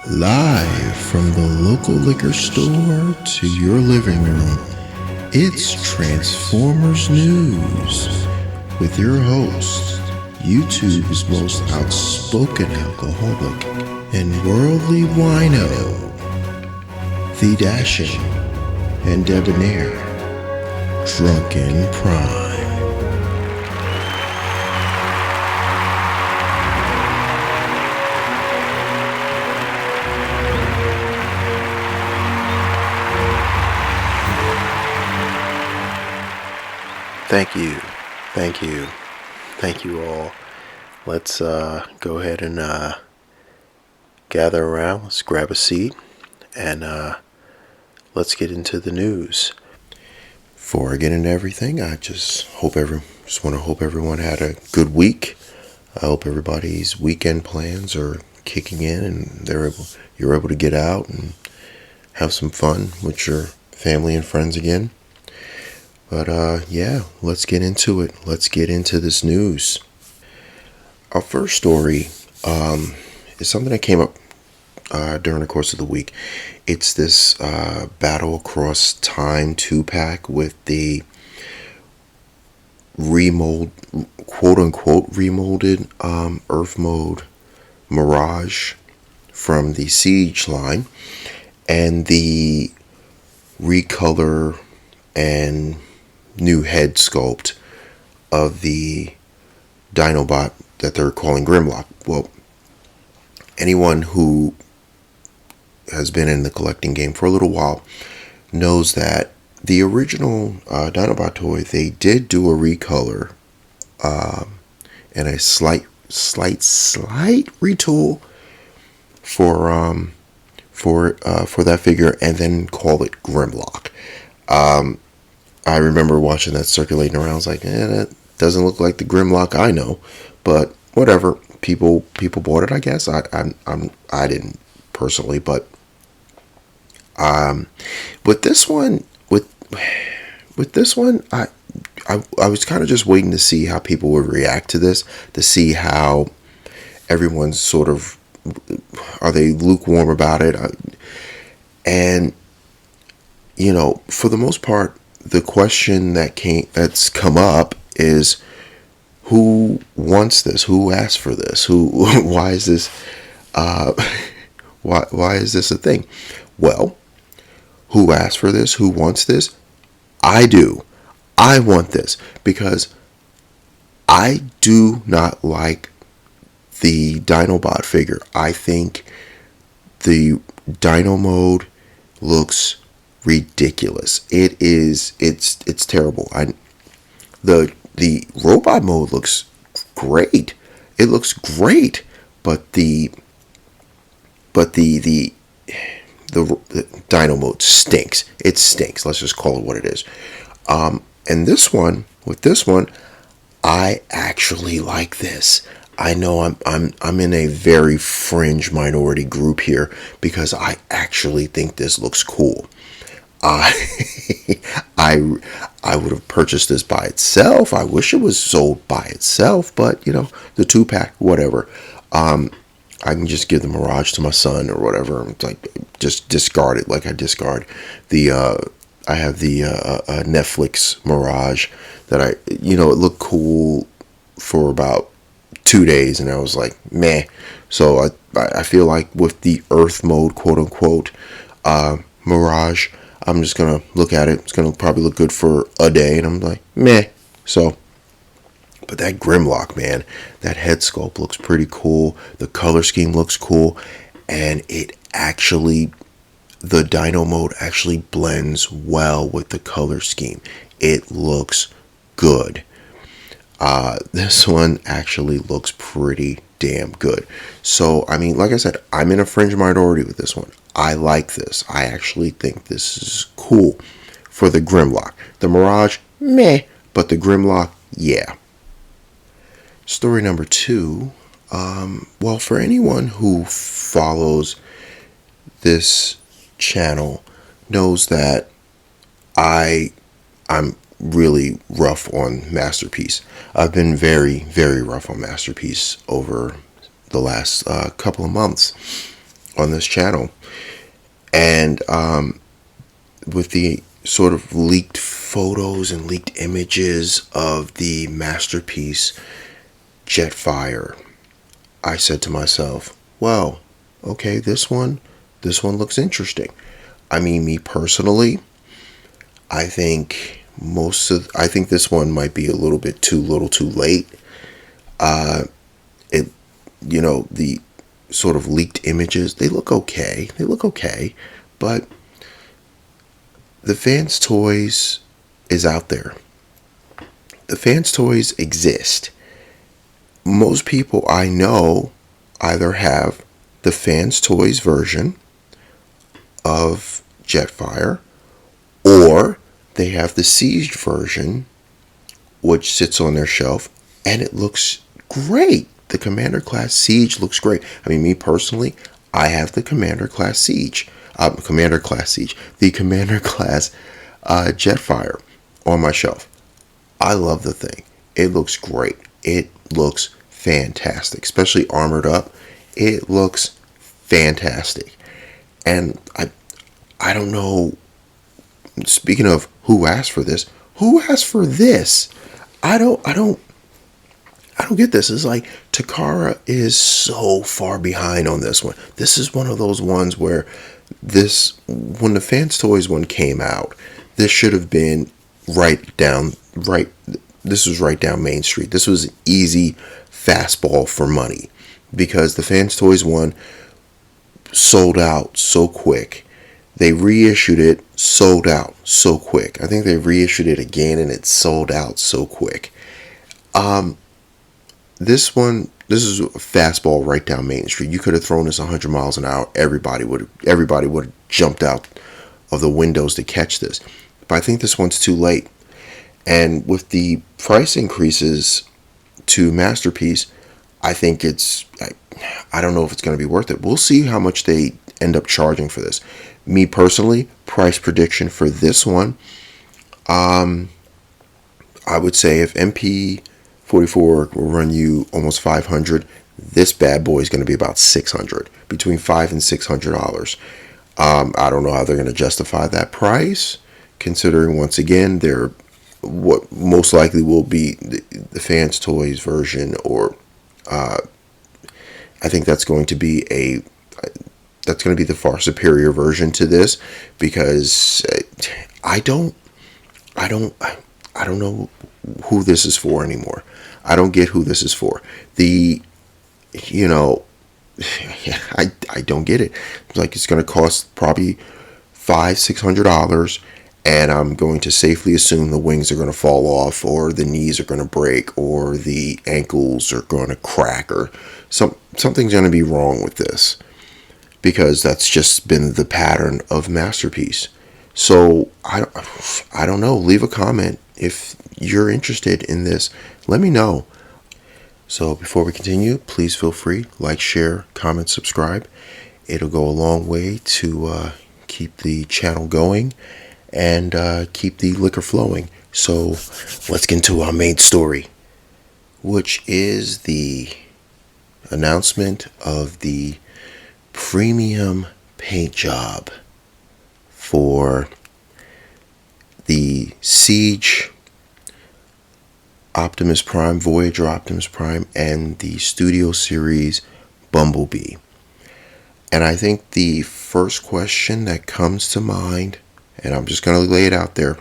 Live from the local liquor store to your living room, it's Transformers News with your host, YouTube's most outspoken alcoholic and worldly wino, the dashing and debonair Drunken Prime. Thank you all. Let's go ahead and gather around. Let's grab a seat and let's get into the news. Before I get into everything, I just want to hope everyone had a good week. I hope everybody's weekend plans are kicking in and you're able to get out and have some fun with your family and friends again. But let's get into it. Let's get into this news. Our first story is something that came up during the course of the week. It's this Battle Across Time 2-pack with the quote-unquote remolded Earth mode Mirage from the Seige line, and the recolor and new head sculpt of the Dinobot that they're calling Grimlock. Well, anyone who has been in the collecting game for a little while knows that the original Dinobot toy, they did do a recolor and a slight retool for that figure, and then call it Grimlock. I remember watching that circulating around. I was like, that doesn't look like the Grimlock I know, but whatever. People bought it, I guess. I didn't personally, but with this one, I was kind of just waiting to see how people would react to this, to see how everyone's sort of, are they lukewarm about it, and for the most part, the question that's come up is, who wants this? Who asked for this? Why is this? Why is this a thing? Well, who asked for this? Who wants this? I do. I want this because I do not like the Dinobot figure. I think the Dino mode looks ridiculous. It's terrible. The robot mode looks great. It looks great, but the Dino mode stinks. It stinks. Let's just call it what it is. And with this one, I actually like this. I know I'm in a very fringe minority group here because I actually think this looks cool. I would have purchased this by itself. I wish it was sold by itself, but the 2-pack, whatever. I can just give the Mirage to my son or whatever. It's like, just discard it like I discard the. I have the Netflix Mirage that it looked cool for about 2 days, and I was like, meh. So I feel like with the Earth mode, quote unquote, Mirage, I'm just going to look at it. It's going to probably look good for a day. And I'm like, meh. So, but that Grimlock, man, that head sculpt looks pretty cool. The color scheme looks cool. And the Dino mode actually blends well with the color scheme. It looks good. This one actually looks pretty damn good. So, I mean, like I said, I'm in a fringe minority with this one. I like this. I actually think this is cool for the Grimlock. The Mirage, meh, but the Grimlock, yeah. Story number 2. Well, for anyone who follows this channel knows that I'm really rough on Masterpiece. I've been very, very rough on Masterpiece over the last couple of months. on this channel. And with the sort of leaked photos and leaked images of the Masterpiece Jetfire, I said to myself, well, okay, this one looks interesting. I mean, me personally, I think this one might be a little too late. The sort of leaked images, they look okay, but the Fans Toys is out there. The Fans Toys exist. Most people I know either have the Fans Toys version of Jetfire, or they have the Seige version, which sits on their shelf, and it looks great. The Commander Class Seige looks great. I mean, me personally, I have the Commander Class Seige. The Commander Class Jetfire on my shelf. I love the thing. It looks great. It looks fantastic, especially armored up. It looks fantastic. And I don't know, speaking of who asked for this, I don't get this. It's like Takara is so far behind on this one. This is one of those ones where when the Fans Toys one came out, this should have been this was right down Main Street. This was an easy fastball for money, because the Fans Toys one sold out so quick. They reissued it, sold out so quick. I think they reissued it again and it sold out so quick. This is a fastball right down Main Street. You could have thrown this 100 miles an hour. Everybody would have jumped out of the windows to catch this. But I think this one's too late. And with the price increases to Masterpiece, I think I don't know if it's going to be worth it. We'll see how much they end up charging for this. Me personally, price prediction for this one, I would say if MP44 will run you almost $500, this bad boy is going to be about $600, between $500 and $600. I don't know how they're going to justify that price, considering once again they're what most likely will be the Fans Toys version, or I think that's going to be the far superior version to this, because I don't know who this is for anymore. I don't get who this is for. I don't get it. It's like it's going to cost probably $500-$600, and I'm going to safely assume the wings are going to fall off, or the knees are going to break, or the ankles are going to crack, or something's going to be wrong with this, because that's just been the pattern of Masterpiece. So I don't know. Leave a comment if you're interested in this. Let me know. So before we continue, please feel free, like, share, comment, subscribe. It'll go a long way to keep the channel going and keep the liquor flowing. So let's get into our main story, which is the announcement of the premium paint job for the Seige Optimus Prime, Voyager Optimus Prime, and the Studio Series Bumblebee. And I think the first question that comes to mind, and I'm just going to lay it out there,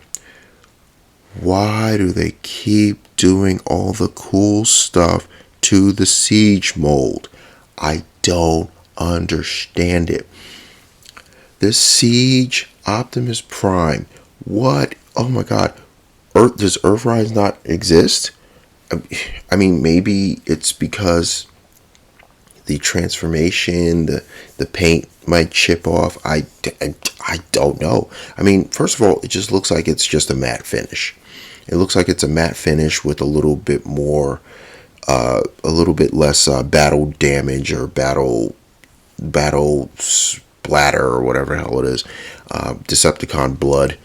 why do they keep doing all the cool stuff to the Seige mold? I don't understand it. The Seige Optimus Prime, what? Oh my God. Does Earthrise not exist? I mean, maybe it's because the transformation, the paint might chip off. I don't know. I mean, first of all, it just looks like it's just a matte finish. It looks like it's a matte finish with a little bit more, a little bit less battle damage or battle splatter or whatever the hell it is, Decepticon blood.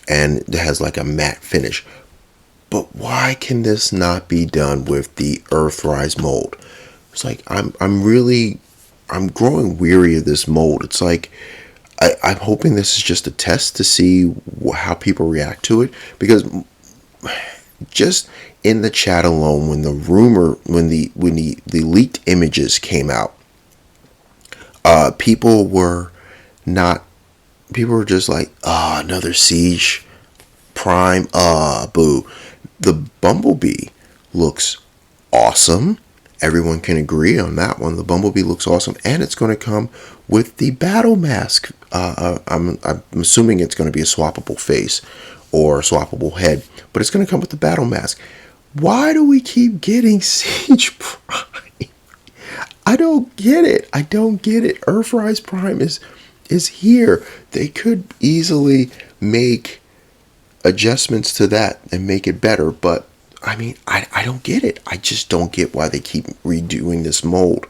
And it has like a matte finish. But why can this not be done with the Earthrise mold? It's like I'm really I'm growing weary of this mold. It's like I'm hoping this is just a test to see how people react to it, because just in the chat alone, when the leaked images came out, people were just like, another Seige Prime, boo. The Bumblebee looks awesome. Everyone can agree on that one. The Bumblebee looks awesome, and it's going to come with the battle mask. I'm assuming it's going to be a swappable face or swappable head, but it's going to come with the battle mask. Why do we keep getting Seige Prime? I don't get it. Earthrise Prime is here. They could easily make adjustments to that and make it better, but I mean, I don't get it. I just don't get why they keep redoing this mold.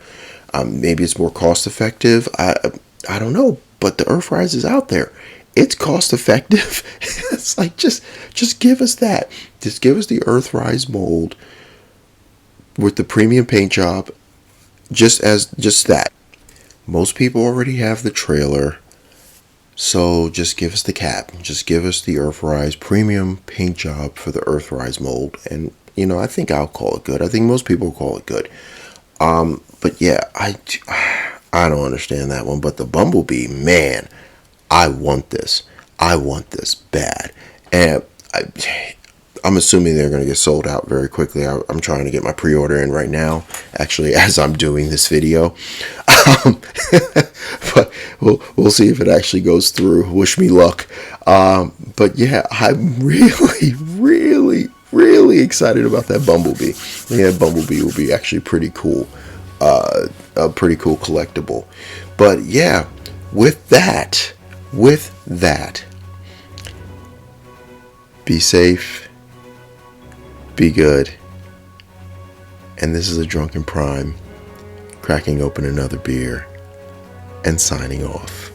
Maybe it's more cost effective. I don't know, but the Earthrise is out there. It's cost effective. It's like, just give us that. Just give us the Earthrise mold with the premium paint job. Just that. Most people already have the trailer. So just give us the cap. Just give us the Earthrise premium paint job for the Earthrise mold. And, I think I'll call it good. I think most people call it good. But yeah, I don't understand that one. But the Bumblebee, man, I want this. I want this bad. And I'm assuming they're going to get sold out very quickly. I'm trying to get my pre-order in right now, actually, as I'm doing this video. But we'll see if it actually goes through. Wish me luck. But yeah, I'm really excited about that Bumblebee. Yeah, Bumblebee will be actually pretty cool. A pretty cool collectible. But yeah, with that, be safe, be good, and this is a Drunken Prime cracking open another beer and signing off.